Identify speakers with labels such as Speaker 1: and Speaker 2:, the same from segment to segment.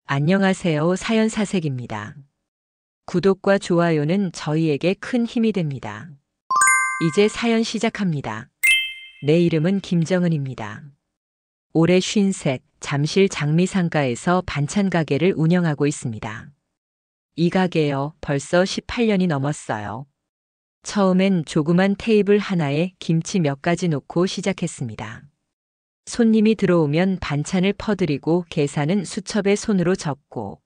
Speaker 1: 안녕하세요. 사연사색입니다. 구독과 좋아요는 저희에게 큰 힘이 됩니다. 이제 사연 시작합니다. 내 이름은 김정은입니다. 올해 53, 잠실 장미상가에서 반찬 가게를 운영하고 있습니다. 이 가게요, 벌써 18년이 넘었어요. 처음엔 조그만 테이블 하나에 김치 몇 가지 놓고 시작했습니다. 손님이 들어오면 반찬을 퍼드리고 계산은 수첩에 손으로 적고,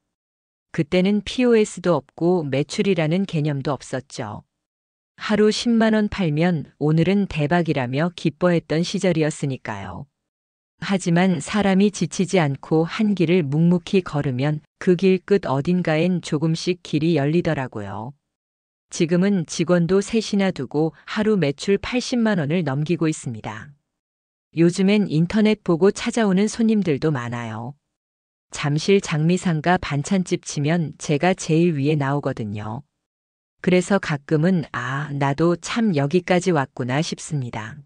Speaker 1: 그때는 POS도 없고 매출이라는 개념도 없었죠. 하루 10만 원 팔면 오늘은 대박이라며 기뻐했던 시절이었으니까요. 하지만 사람이 지치지 않고 한 길을 묵묵히 걸으면 그 길 끝 어딘가엔 조금씩 길이 열리더라고요. 지금은 직원도 셋이나 두고 하루 매출 80만 원을 넘기고 있습니다. 요즘엔 인터넷 보고 찾아오는 손님들도 많아요. 잠실 장미상가 반찬집 치면 제가 제일 위에 나오거든요. 그래서 가끔은 나도 참 여기까지 왔구나 싶습니다.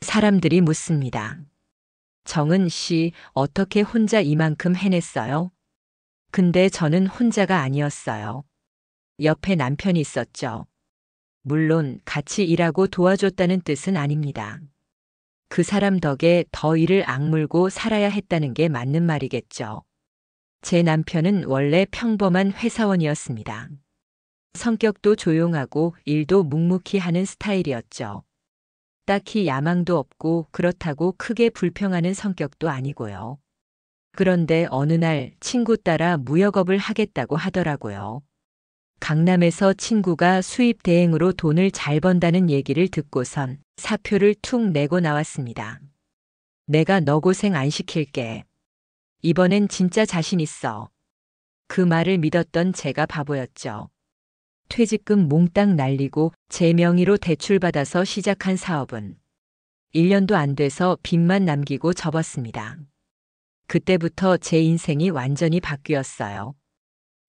Speaker 1: 사람들이 묻습니다. 정은 씨, 어떻게 혼자 이만큼 해냈어요? 근데 저는 혼자가 아니었어요. 옆에 남편이 있었죠. 물론 같이 일하고 도와줬다는 뜻은 아닙니다. 그 사람 덕에 더 일을 악물고 살아야 했다는 게 맞는 말이겠죠. 제 남편은 원래 평범한 회사원이었습니다. 성격도 조용하고 일도 묵묵히 하는 스타일이었죠. 딱히 야망도 없고 그렇다고 크게 불평하는 성격도 아니고요. 그런데 어느 날 친구 따라 무역업을 하겠다고 하더라고요. 강남에서 친구가 수입 대행으로 돈을 잘 번다는 얘기를 듣고선 사표를 툭 내고 나왔습니다. 내가 너 고생 안 시킬게. 이번엔 진짜 자신 있어. 그 말을 믿었던 제가 바보였죠. 퇴직금 몽땅 날리고 제 명의로 대출받아서 시작한 사업은 1년도 안 돼서 빚만 남기고 접었습니다. 그때부터 제 인생이 완전히 바뀌었어요.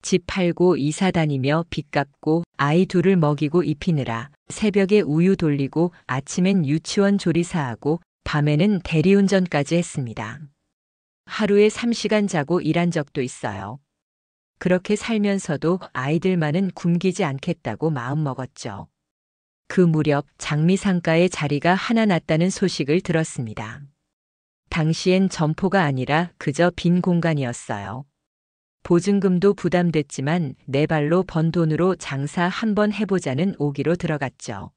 Speaker 1: 집 팔고 이사 다니며 빚 갚고 아이 둘을 먹이고 입히느라 새벽에 우유 돌리고 아침엔 유치원 조리사하고 밤에는 대리운전까지 했습니다. 하루에 3시간 자고 일한 적도 있어요. 그렇게 살면서도 아이들만은 굶기지 않겠다고 마음먹었죠. 그 무렵 장미상가에 자리가 하나 났다는 소식을 들었습니다. 당시엔 점포가 아니라 그저 빈 공간이었어요. 보증금도 부담됐지만 내 발로 번 돈으로 장사 한번 해보자는 오기로 들어갔죠.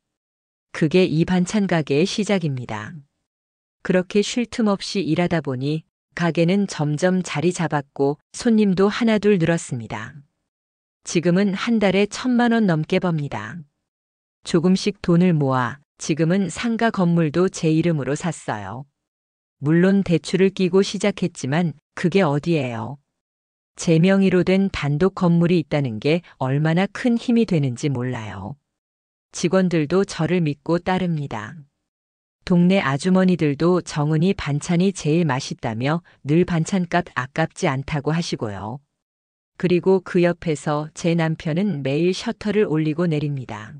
Speaker 1: 그게 이 반찬 가게의 시작입니다. 그렇게 쉴 틈 없이 일하다 보니 가게는 점점 자리 잡았고 손님도 하나둘 늘었습니다. 지금은 한 달에 1,000만 원 넘게 법니다. 조금씩 돈을 모아 지금은 상가 건물도 제 이름으로 샀어요. 물론 대출을 끼고 시작했지만 그게 어디예요. 제 명의로 된 단독 건물이 있다는 게 얼마나 큰 힘이 되는지 몰라요. 직원들도 저를 믿고 따릅니다. 동네 아주머니들도 정은이 반찬이 제일 맛있다며 늘 반찬값 아깝지 않다고 하시고요. 그리고 그 옆에서 제 남편은 매일 셔터를 올리고 내립니다.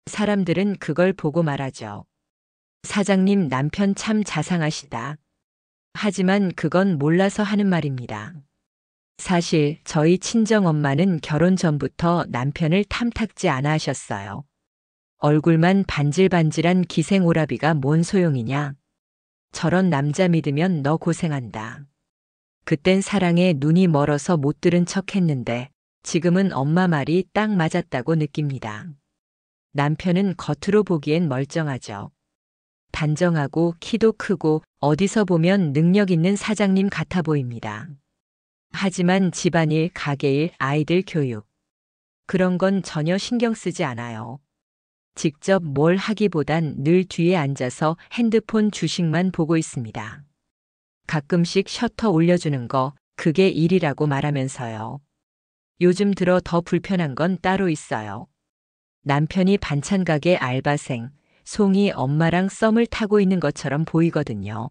Speaker 1: 사람들은 그걸 보고 말하죠. 사장님 남편 참 자상하시다. 하지만 그건 몰라서 하는 말입니다. 사실 저희 친정엄마는 결혼 전부터 남편을 탐탁지 않아 하셨어요. 얼굴만 반질반질한 기생오라비가 뭔 소용이냐. 저런 남자 믿으면 너 고생한다. 그땐 사랑에 눈이 멀어서 못 들은 척 했는데 지금은 엄마 말이 딱 맞았다고 느낍니다. 남편은 겉으로 보기엔 멀쩡하죠. 단정하고 키도 크고 어디서 보면 능력 있는 사장님 같아 보입니다. 하지만 집안일, 가게일, 아이들 교육. 그런 건 전혀 신경 쓰지 않아요. 직접 뭘 하기보단 늘 뒤에 앉아서 핸드폰 주식만 보고 있습니다. 가끔씩 셔터 올려주는 거, 그게 일이라고 말하면서요. 요즘 들어 더 불편한 건 따로 있어요. 남편이 반찬 가게 알바생, 송이 엄마랑 썸을 타고 있는 것처럼 보이거든요.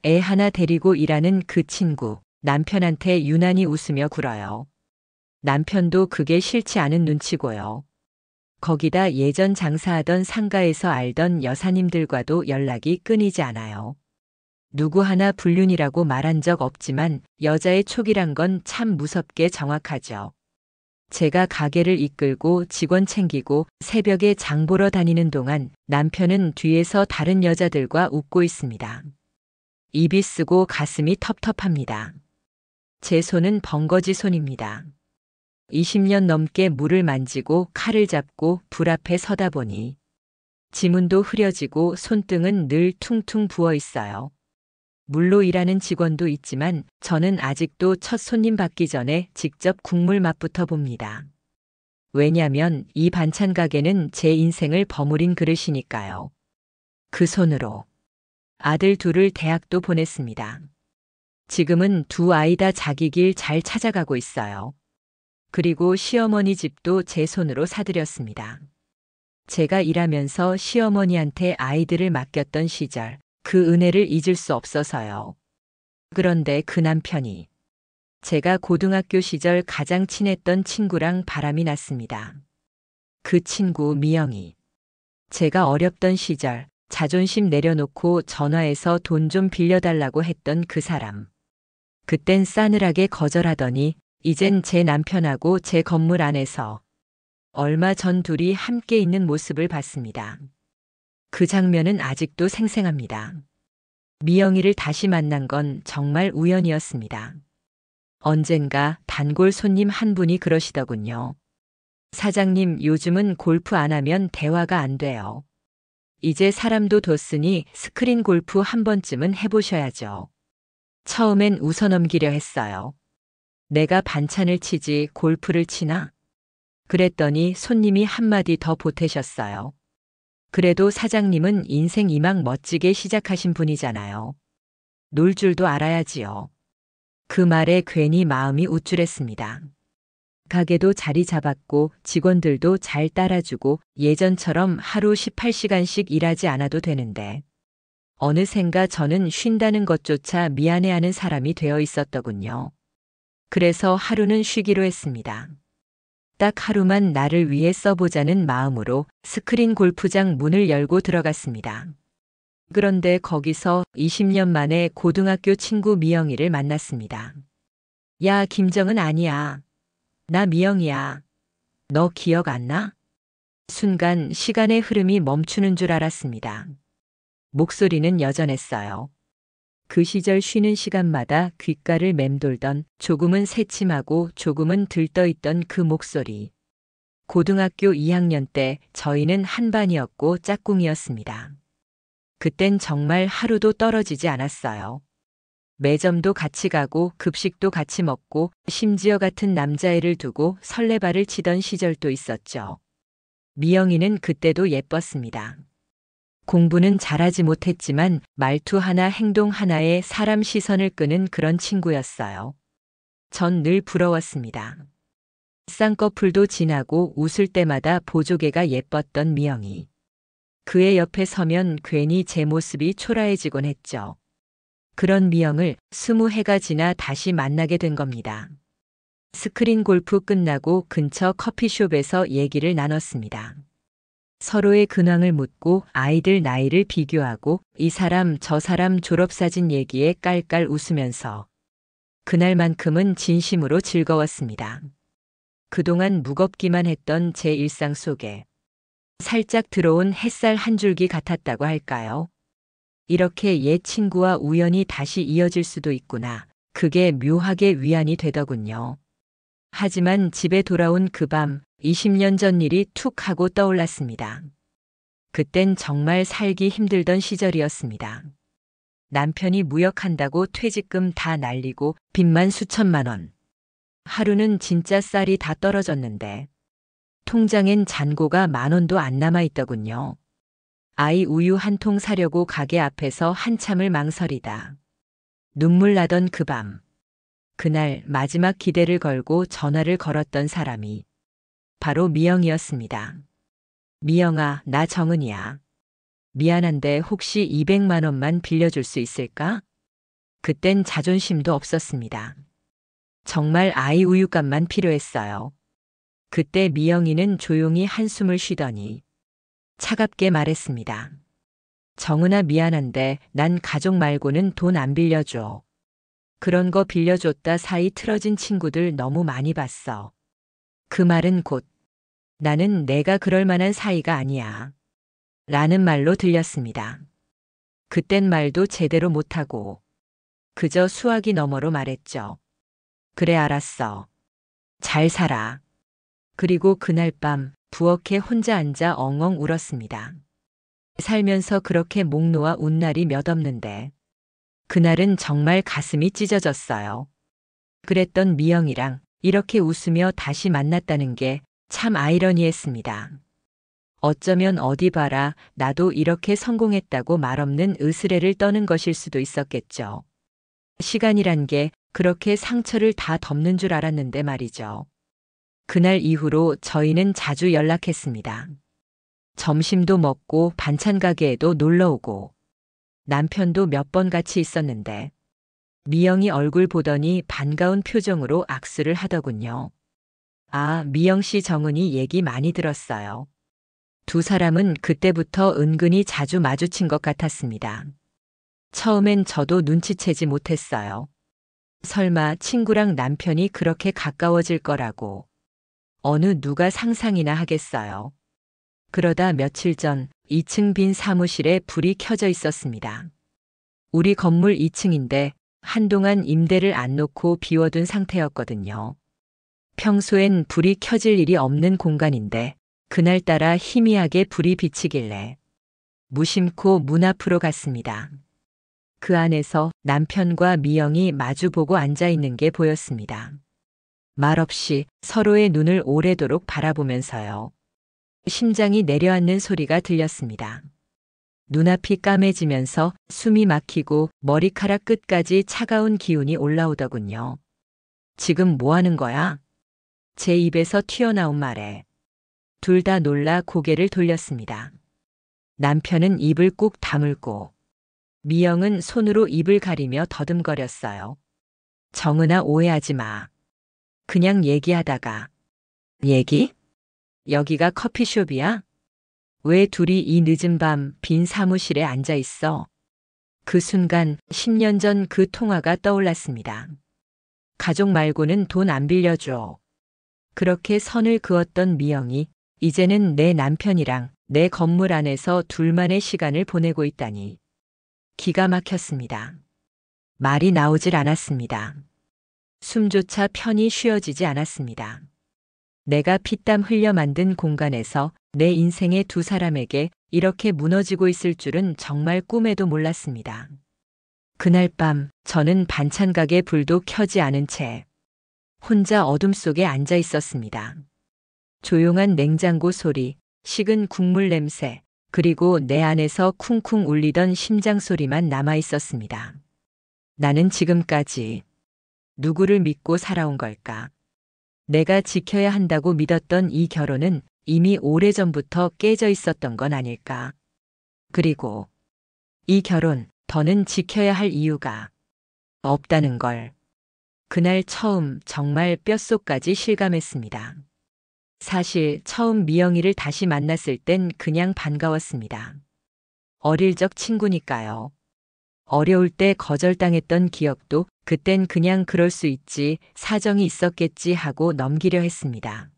Speaker 1: 애 하나 데리고 일하는 그 친구. 남편한테 유난히 웃으며 굴어요. 남편도 그게 싫지 않은 눈치고요. 거기다 예전 장사하던 상가에서 알던 여사님들과도 연락이 끊이지 않아요. 누구 하나 불륜이라고 말한 적 없지만 여자의 촉이란 건 참 무섭게 정확하죠. 제가 가게를 이끌고 직원 챙기고 새벽에 장 보러 다니는 동안 남편은 뒤에서 다른 여자들과 웃고 있습니다. 입이 쓰고 가슴이 텁텁합니다. 제 손은 번거지 손입니다. 20년 넘게 물을 만지고 칼을 잡고 불 앞에 서다 보니 지문도 흐려지고 손등은 늘 퉁퉁 부어 있어요. 물로 일하는 직원도 있지만 저는 아직도 첫 손님 받기 전에 직접 국물 맛부터 봅니다. 왜냐면 이 반찬 가게는 제 인생을 버무린 그릇이니까요. 그 손으로 아들 둘을 대학도 보냈습니다. 지금은 두 아이 다 자기 길 잘 찾아가고 있어요. 그리고 시어머니 집도 제 손으로 사들였습니다. 제가 일하면서 시어머니한테 아이들을 맡겼던 시절, 그 은혜를 잊을 수 없어서요. 그런데 그 남편이 제가 고등학교 시절 가장 친했던 친구랑 바람이 났습니다. 그 친구 미영이 제가 어렵던 시절 자존심 내려놓고 전화해서 돈 좀 빌려달라고 했던 그 사람. 그땐 싸늘하게 거절하더니 이젠 제 남편하고 제 건물 안에서 얼마 전 둘이 함께 있는 모습을 봤습니다. 그 장면은 아직도 생생합니다. 미영이를 다시 만난 건 정말 우연이었습니다. 언젠가 단골 손님 한 분이 그러시더군요. 사장님, 요즘은 골프 안 하면 대화가 안 돼요. 이제 사람도 뒀으니 스크린 골프 한 번쯤은 해보셔야죠. 처음엔 웃어넘기려 했어요. 내가 반찬을 치지 골프를 치나? 그랬더니 손님이 한마디 더 보태셨어요. 그래도 사장님은 인생 이막 멋지게 시작하신 분이잖아요. 놀 줄도 알아야지요. 그 말에 괜히 마음이 우쭐했습니다. 가게도 자리 잡았고 직원들도 잘 따라주고 예전처럼 하루 18시간씩 일하지 않아도 되는데 어느샌가 저는 쉰다는 것조차 미안해하는 사람이 되어 있었더군요. 그래서 하루는 쉬기로 했습니다. 딱 하루만 나를 위해 써보자는 마음으로 스크린 골프장 문을 열고 들어갔습니다. 그런데 거기서 20년 만에 고등학교 친구 미영이를 만났습니다. 야, 김정은 아니야. 나 미영이야. 너 기억 안 나? 순간 시간의 흐름이 멈추는 줄 알았습니다. 목소리는 여전했어요. 그 시절 쉬는 시간마다 귓가를 맴돌던 조금은 새침하고 조금은 들떠있던 그 목소리. 고등학교 2학년 때 저희는 한 반이었고 짝꿍이었습니다. 그땐 정말 하루도 떨어지지 않았어요. 매점도 같이 가고 급식도 같이 먹고 심지어 같은 남자애를 두고 설레발을 치던 시절도 있었죠. 미영이는 그때도 예뻤습니다. 공부는 잘하지 못했지만 말투 하나 행동 하나에 사람 시선을 끄는 그런 친구였어요. 전 늘 부러웠습니다. 쌍꺼풀도 진하고 웃을 때마다 보조개가 예뻤던 미영이. 그의 옆에 서면 괜히 제 모습이 초라해지곤 했죠. 그런 미영을 20해가 지나 다시 만나게 된 겁니다. 스크린 골프 끝나고 근처 커피숍에서 얘기를 나눴습니다. 서로의 근황을 묻고 아이들 나이를 비교하고 이 사람 저 사람 졸업사진 얘기에 깔깔 웃으면서 그날만큼은 진심으로 즐거웠습니다. 그동안 무겁기만 했던 제 일상 속에 살짝 들어온 햇살 한 줄기 같았다고 할까요? 이렇게 옛 친구와 우연히 다시 이어질 수도 있구나. 그게 묘하게 위안이 되더군요. 하지만 집에 돌아온 그 밤 20년 전 일이 툭 하고 떠올랐습니다. 그땐 정말 살기 힘들던 시절이었습니다. 남편이 무역한다고 퇴직금 다 날리고 빚만 수천만 원. 하루는 진짜 쌀이 다 떨어졌는데 통장엔 잔고가 10,000원도 안 남아 있더군요. 아이 우유 한 통 사려고 가게 앞에서 한참을 망설이다. 눈물 나던 그 밤. 그날 마지막 기대를 걸고 전화를 걸었던 사람이 바로 미영이었습니다. 미영아, 나 정은이야. 미안한데 혹시 200만 원만 빌려줄 수 있을까? 그땐 자존심도 없었습니다. 정말 아이 우유값만 필요했어요. 그때 미영이는 조용히 한숨을 쉬더니 차갑게 말했습니다. 정은아 미안한데 난 가족 말고는 돈 안 빌려줘. 그런 거 빌려줬다 사이 틀어진 친구들 너무 많이 봤어. 그 말은 곧 나는 내가 그럴 만한 사이가 아니야. 라는 말로 들렸습니다. 그땐 말도 제대로 못하고 그저 수화기 너머로 말했죠. 그래 알았어. 잘 살아. 그리고 그날 밤 부엌에 혼자 앉아 엉엉 울었습니다. 살면서 그렇게 목 놓아 운 날이 몇 없는데 그날은 정말 가슴이 찢어졌어요. 그랬던 미영이랑 이렇게 웃으며 다시 만났다는 게 참 아이러니했습니다. 어쩌면 어디 봐라 나도 이렇게 성공했다고 말없는 으스레를 떠는 것일 수도 있었겠죠. 시간이란 게 그렇게 상처를 다 덮는 줄 알았는데 말이죠. 그날 이후로 저희는 자주 연락했습니다. 점심도 먹고 반찬 가게에도 놀러 오고 남편도 몇 번 같이 있었는데 미영이 얼굴 보더니 반가운 표정으로 악수를 하더군요. 아, 미영 씨 정은이 얘기 많이 들었어요. 두 사람은 그때부터 은근히 자주 마주친 것 같았습니다. 처음엔 저도 눈치채지 못했어요. 설마 친구랑 남편이 그렇게 가까워질 거라고. 어느 누가 상상이나 하겠어요. 그러다 며칠 전 2층 빈 사무실에 불이 켜져 있었습니다. 우리 건물 2층인데 한동안 임대를 안 놓고 비워둔 상태였거든요. 평소엔 불이 켜질 일이 없는 공간인데 그날따라 희미하게 불이 비치길래 무심코 문 앞으로 갔습니다. 그 안에서 남편과 미영이 마주보고 앉아 있는 게 보였습니다. 말없이 서로의 눈을 오래도록 바라보면서요. 심장이 내려앉는 소리가 들렸습니다. 눈앞이 까매지면서 숨이 막히고 머리카락 끝까지 차가운 기운이 올라오더군요. 지금 뭐 하는 거야? 제 입에서 튀어나온 말에 둘 다 놀라 고개를 돌렸습니다. 남편은 입을 꾹 다물고 미영은 손으로 입을 가리며 더듬거렸어요. 정은아 오해하지 마. 그냥 얘기하다가. 얘기? 여기가 커피숍이야? 왜 둘이 이 늦은 밤 빈 사무실에 앉아 있어? 그 순간 10년 전 그 통화가 떠올랐습니다. 가족 말고는 돈 안 빌려줘. 그렇게 선을 그었던 미영이 이제는 내 남편이랑 내 건물 안에서 둘만의 시간을 보내고 있다니. 기가 막혔습니다. 말이 나오질 않았습니다. 숨조차 편히 쉬어지지 않았습니다. 내가 피땀 흘려 만든 공간에서 내 인생의 두 사람에게 이렇게 무너지고 있을 줄은 정말 꿈에도 몰랐습니다. 그날 밤 저는 반찬 가게 불도 켜지 않은 채 혼자 어둠 속에 앉아 있었습니다. 조용한 냉장고 소리, 식은 국물 냄새, 그리고 내 안에서 쿵쿵 울리던 심장 소리만 남아 있었습니다. 나는 지금까지 누구를 믿고 살아온 걸까? 내가 지켜야 한다고 믿었던 이 결혼은 이미 오래전부터 깨져 있었던 건 아닐까? 그리고 이 결혼, 더는 지켜야 할 이유가 없다는 걸. 그날 처음 정말 뼛속까지 실감했습니다. 사실 처음 미영이를 다시 만났을 땐 그냥 반가웠습니다. 어릴 적 친구니까요. 어려울 때 거절당했던 기억도 그땐 그냥 그럴 수 있지, 사정이 있었겠지 하고 넘기려 했습니다.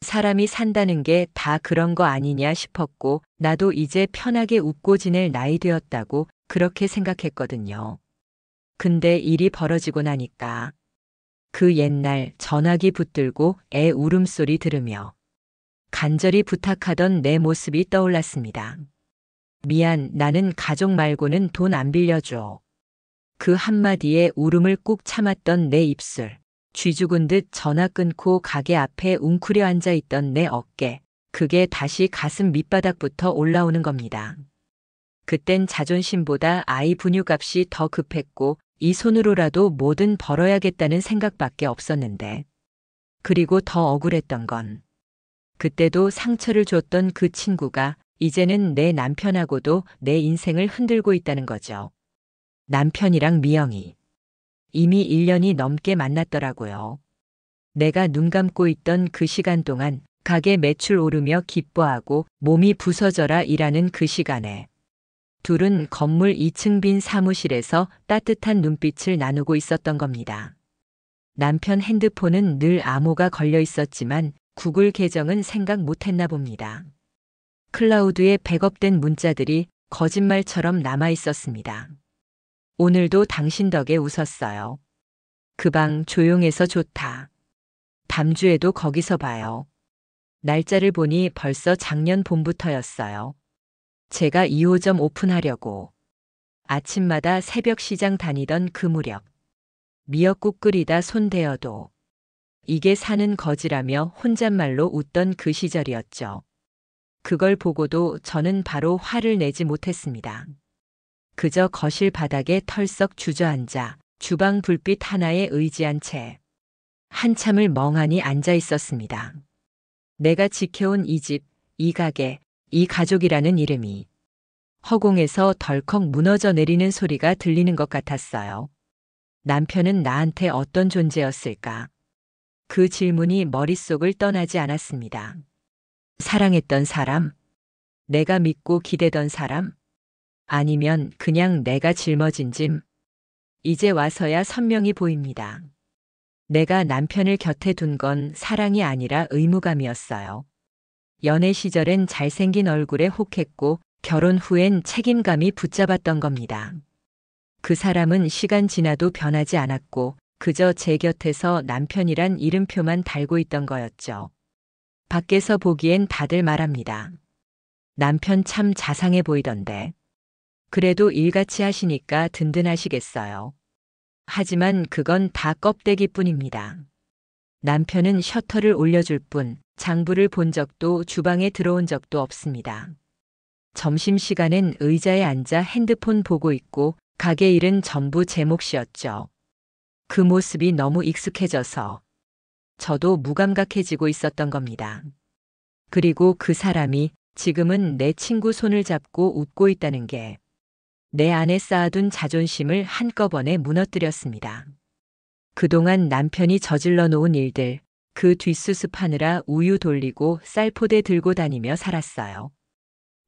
Speaker 1: 사람이 산다는 게 다 그런 거 아니냐 싶었고 나도 이제 편하게 웃고 지낼 나이 되었다고 그렇게 생각했거든요. 근데 일이 벌어지고 나니까 그 옛날 전화기 붙들고 애 울음소리 들으며 간절히 부탁하던 내 모습이 떠올랐습니다. 미안, 나는 가족 말고는 돈 안 빌려줘. 그 한마디에 울음을 꾹 참았던 내 입술, 쥐 죽은 듯 전화 끊고 가게 앞에 웅크려 앉아 있던 내 어깨, 그게 다시 가슴 밑바닥부터 올라오는 겁니다. 그땐 자존심보다 아이 분유값이 더 급했고 이 손으로라도 뭐든 벌어야겠다는 생각밖에 없었는데. 그리고 더 억울했던 건 그때도 상처를 줬던 그 친구가 이제는 내 남편하고도 내 인생을 흔들고 있다는 거죠. 남편이랑 미영이 이미 1년이 넘게 만났더라고요. 내가 눈 감고 있던 그 시간 동안 가게 매출 오르며 기뻐하고 몸이 부서져라 일하는 그 시간에 둘은 건물 2층 빈 사무실에서 따뜻한 눈빛을 나누고 있었던 겁니다. 남편 핸드폰은 늘 암호가 걸려 있었지만 구글 계정은 생각 못했나 봅니다. 클라우드에 백업된 문자들이 거짓말처럼 남아 있었습니다. 오늘도 당신 덕에 웃었어요. 그 방 조용해서 좋다. 밤주에도 거기서 봐요. 날짜를 보니 벌써 작년 봄부터였어요. 제가 2호점 오픈하려고. 아침마다 새벽 시장 다니던 그 무렵. 미역국 끓이다 손 대어도. 이게 사는 거지라며 혼잣말로 웃던 그 시절이었죠. 그걸 보고도 저는 바로 화를 내지 못했습니다. 그저 거실 바닥에 털썩 주저앉아 주방 불빛 하나에 의지한 채 한참을 멍하니 앉아 있었습니다. 내가 지켜온 이 집, 이 가게, 이 가족이라는 이름이 허공에서 덜컥 무너져 내리는 소리가 들리는 것 같았어요. 남편은 나한테 어떤 존재였을까? 그 질문이 머릿속을 떠나지 않았습니다. 사랑했던 사람? 내가 믿고 기대던 사람? 아니면 그냥 내가 짊어진 짐? 이제 와서야 선명히 보입니다. 내가 남편을 곁에 둔 건 사랑이 아니라 의무감이었어요. 연애 시절엔 잘생긴 얼굴에 혹했고 결혼 후엔 책임감이 붙잡았던 겁니다. 그 사람은 시간 지나도 변하지 않았고 그저 제 곁에서 남편이란 이름표만 달고 있던 거였죠. 밖에서 보기엔 다들 말합니다. 남편 참 자상해 보이던데. 그래도 일같이 하시니까 든든하시겠어요. 하지만 그건 다 껍데기뿐입니다. 남편은 셔터를 올려줄 뿐 장부를 본 적도 주방에 들어온 적도 없습니다. 점심시간엔 의자에 앉아 핸드폰 보고 있고 가게 일은 전부 제 몫이었죠. 그 모습이 너무 익숙해져서 저도 무감각해지고 있었던 겁니다. 그리고 그 사람이 지금은 내 친구 손을 잡고 웃고 있다는 게 내 안에 쌓아둔 자존심을 한꺼번에 무너뜨렸습니다. 그동안 남편이 저질러 놓은 일들, 그 뒷수습하느라 우유 돌리고 쌀포대 들고 다니며 살았어요.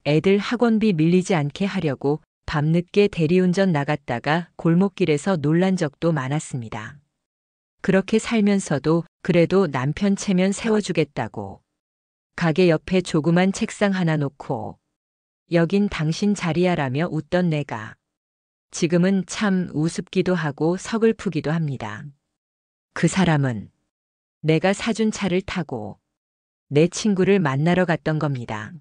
Speaker 1: 애들 학원비 밀리지 않게 하려고 밤늦게 대리운전 나갔다가 골목길에서 놀란 적도 많았습니다. 그렇게 살면서도 그래도 남편 체면 세워주겠다고 가게 옆에 조그만 책상 하나 놓고 여긴 당신 자리야라며 웃던 내가 지금은 참 우습기도 하고 서글프기도 합니다. 그 사람은 내가 사준 차를 타고 내 친구를 만나러 갔던 겁니다.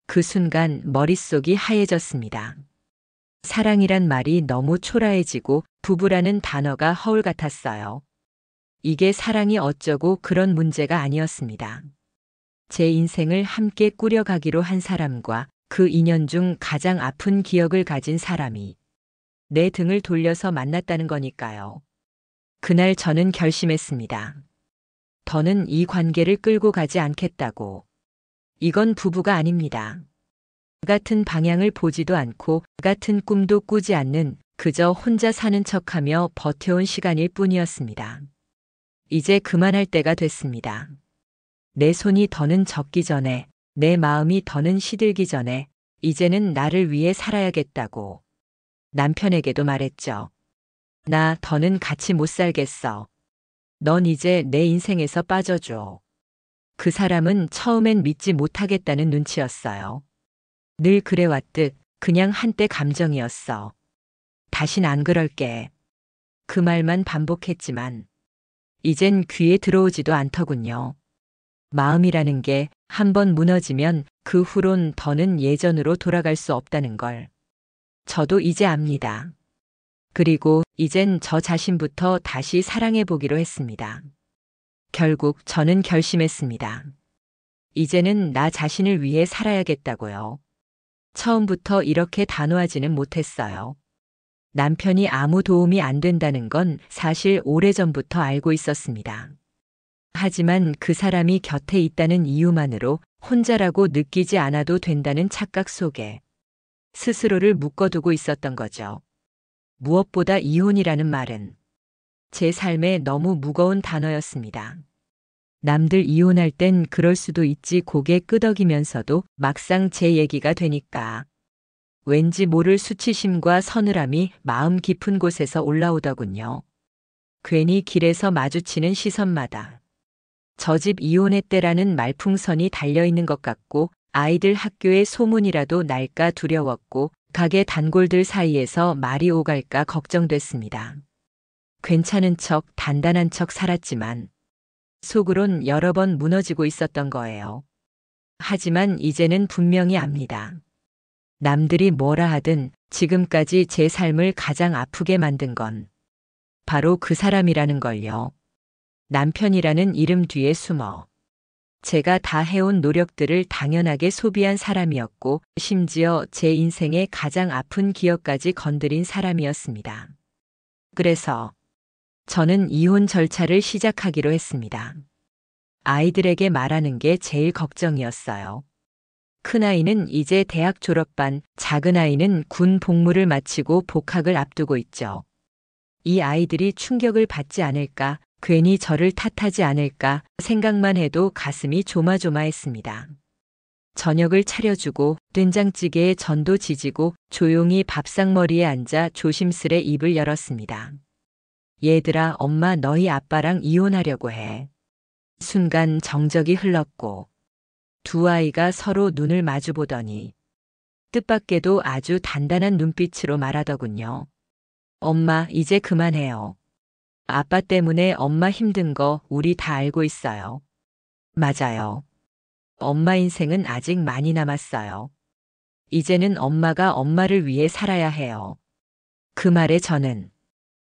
Speaker 1: 그 순간 머릿속이 하얘졌습니다. 사랑이란 말이 너무 초라해지고 부부라는 단어가 허울 같았어요. 이게 사랑이 어쩌고 그런 문제가 아니었습니다. 제 인생을 함께 꾸려가기로 한 사람과 그 인연 중 가장 아픈 기억을 가진 사람이 내 등을 돌려서 만났다는 거니까요. 그날 저는 결심했습니다. 더는 이 관계를 끌고 가지 않겠다고. 이건 부부가 아닙니다. 같은 방향을 보지도 않고 같은 꿈도 꾸지 않는 그저 혼자 사는 척하며 버텨온 시간일 뿐이었습니다. 이제 그만할 때가 됐습니다. 내 손이 더는 젖기 전에, 내 마음이 더는 시들기 전에 이제는 나를 위해 살아야겠다고 남편에게도 말했죠. 나 더는 같이 못 살겠어. 넌 이제 내 인생에서 빠져줘. 그 사람은 처음엔 믿지 못하겠다는 눈치였어요. 늘 그래왔듯 그냥 한때 감정이었어. 다신 안 그럴게. 그 말만 반복했지만 이젠 귀에 들어오지도 않더군요. 마음이라는 게 한번 무너지면 그 후론 더는 예전으로 돌아갈 수 없다는 걸 저도 이제 압니다. 그리고 이젠 저 자신부터 다시 사랑해 보기로 했습니다. 결국 저는 결심했습니다. 이제는 나 자신을 위해 살아야겠다고요. 처음부터 이렇게 단호하지는 못했어요. 남편이 아무 도움이 안 된다는 건 사실 오래전부터 알고 있었습니다. 하지만 그 사람이 곁에 있다는 이유만으로 혼자라고 느끼지 않아도 된다는 착각 속에 스스로를 묶어두고 있었던 거죠. 무엇보다 이혼이라는 말은 제 삶에 너무 무거운 단어였습니다. 남들 이혼할 땐 그럴 수도 있지 고개 끄덕이면서도 막상 제 얘기가 되니까 왠지 모를 수치심과 서늘함이 마음 깊은 곳에서 올라오더군요. 괜히 길에서 마주치는 시선마다 저 집 이혼했대라는 말풍선이 달려있는 것 같고 아이들 학교에 소문이라도 날까 두려웠고 가게 단골들 사이에서 말이 오갈까 걱정됐습니다. 괜찮은 척 단단한 척 살았지만 속으론 여러 번 무너지고 있었던 거예요. 하지만 이제는 분명히 압니다. 남들이 뭐라 하든 지금까지 제 삶을 가장 아프게 만든 건 바로 그 사람이라는 걸요. 남편이라는 이름 뒤에 숨어 제가 다 해온 노력들을 당연하게 소비한 사람이었고 심지어 제 인생의 가장 아픈 기억까지 건드린 사람이었습니다. 그래서 저는 이혼 절차를 시작하기로 했습니다. 아이들에게 말하는 게 제일 걱정이었어요. 큰아이는 이제 대학 졸업반, 작은아이는 군 복무를 마치고 복학을 앞두고 있죠. 이 아이들이 충격을 받지 않을까, 괜히 저를 탓하지 않을까 생각만 해도 가슴이 조마조마했습니다. 저녁을 차려주고 된장찌개에 전도 지지고 조용히 밥상머리에 앉아 조심스레 입을 열었습니다. 얘들아, 엄마 너희 아빠랑 이혼하려고 해. 순간 정적이 흘렀고 두 아이가 서로 눈을 마주보더니 뜻밖에도 아주 단단한 눈빛으로 말하더군요. 엄마, 이제 그만해요. 아빠 때문에 엄마 힘든 거 우리 다 알고 있어요. 맞아요. 엄마 인생은 아직 많이 남았어요. 이제는 엄마가 엄마를 위해 살아야 해요. 그 말에 저는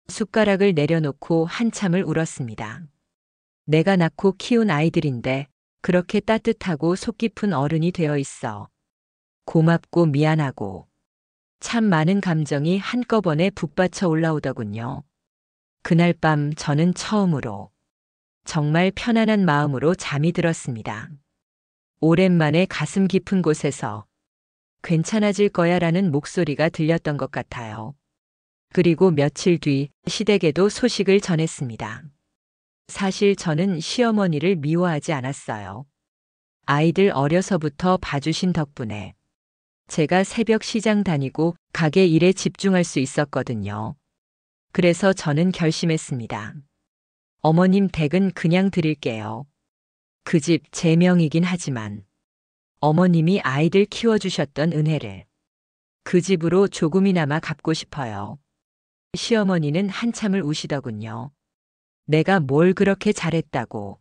Speaker 1: 숟가락을 내려놓고 한참을 울었습니다. 내가 낳고 키운 아이들인데 그렇게 따뜻하고 속 깊은 어른이 되어 있어. 고맙고 미안하고 참 많은 감정이 한꺼번에 북받쳐 올라오더군요. 그날 밤 저는 처음으로 정말 편안한 마음으로 잠이 들었습니다. 오랜만에 가슴 깊은 곳에서 괜찮아질 거야 라는 목소리가 들렸던 것 같아요. 그리고 며칠 뒤 시댁에도 소식을 전했습니다. 사실 저는 시어머니를 미워하지 않았어요. 아이들 어려서부터 봐주신 덕분에 제가 새벽 시장 다니고 가게 일에 집중할 수 있었거든요. 그래서 저는 결심했습니다. 어머님 댁은 그냥 드릴게요. 그 집 제 명이긴 하지만 어머님이 아이들 키워주셨던 은혜를 그 집으로 조금이나마 갚고 싶어요. 시어머니는 한참을 우시더군요. 내가 뭘 그렇게 잘했다고.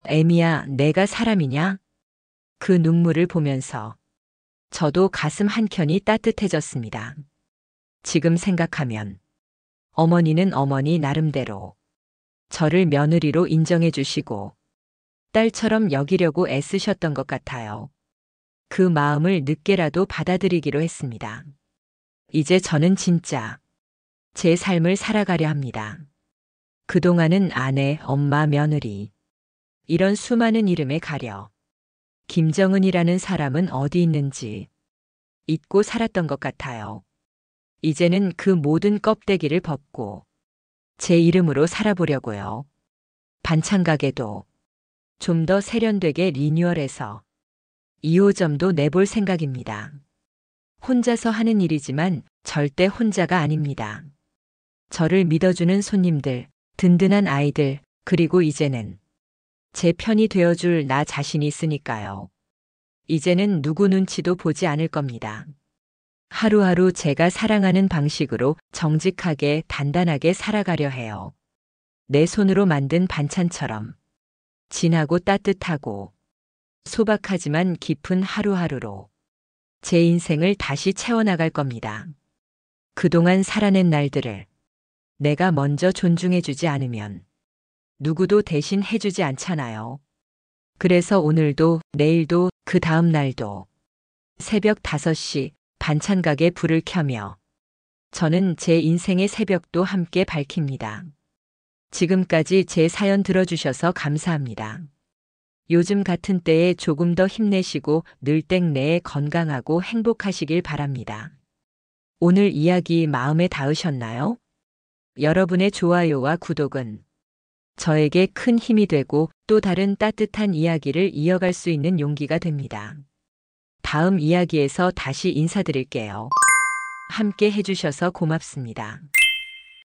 Speaker 1: 애미야, 내가 사람이냐? 그 눈물을 보면서 저도 가슴 한켠이 따뜻해졌습니다. 지금 생각하면 어머니는 어머니 나름대로 저를 며느리로 인정해 주시고 딸처럼 여기려고 애쓰셨던 것 같아요. 그 마음을 늦게라도 받아들이기로 했습니다. 이제 저는 진짜 제 삶을 살아가려 합니다. 그동안은 아내, 엄마, 며느리 이런 수많은 이름에 가려 김정은이라는 사람은 어디 있는지 잊고 살았던 것 같아요. 이제는 그 모든 껍데기를 벗고 제 이름으로 살아보려고요. 반찬 가게도 좀 더 세련되게 리뉴얼해서 2호점도 내볼 생각입니다. 혼자서 하는 일이지만 절대 혼자가 아닙니다. 저를 믿어주는 손님들, 든든한 아이들, 그리고 이제는 제 편이 되어줄 나 자신이 있으니까요. 이제는 누구 눈치도 보지 않을 겁니다. 하루하루 제가 사랑하는 방식으로 정직하게 단단하게 살아가려 해요. 내 손으로 만든 반찬처럼 진하고 따뜻하고 소박하지만 깊은 하루하루로 제 인생을 다시 채워나갈 겁니다. 그동안 살아낸 날들을 내가 먼저 존중해주지 않으면 누구도 대신 해주지 않잖아요. 그래서 오늘도 내일도 그 다음 날도 새벽 5시 반찬 가게 불을 켜며 저는 제 인생의 새벽도 함께 밝힙니다. 지금까지 제 사연 들어주셔서 감사합니다. 요즘 같은 때에 조금 더 힘내시고 늘 땡내에 건강하고 행복하시길 바랍니다. 오늘 이야기 마음에 닿으셨나요? 여러분의 좋아요와 구독은 저에게 큰 힘이 되고 또 다른 따뜻한 이야기를 이어갈 수 있는 용기가 됩니다. 다음 이야기에서 다시 인사드릴게요. 함께 해주셔서 고맙습니다.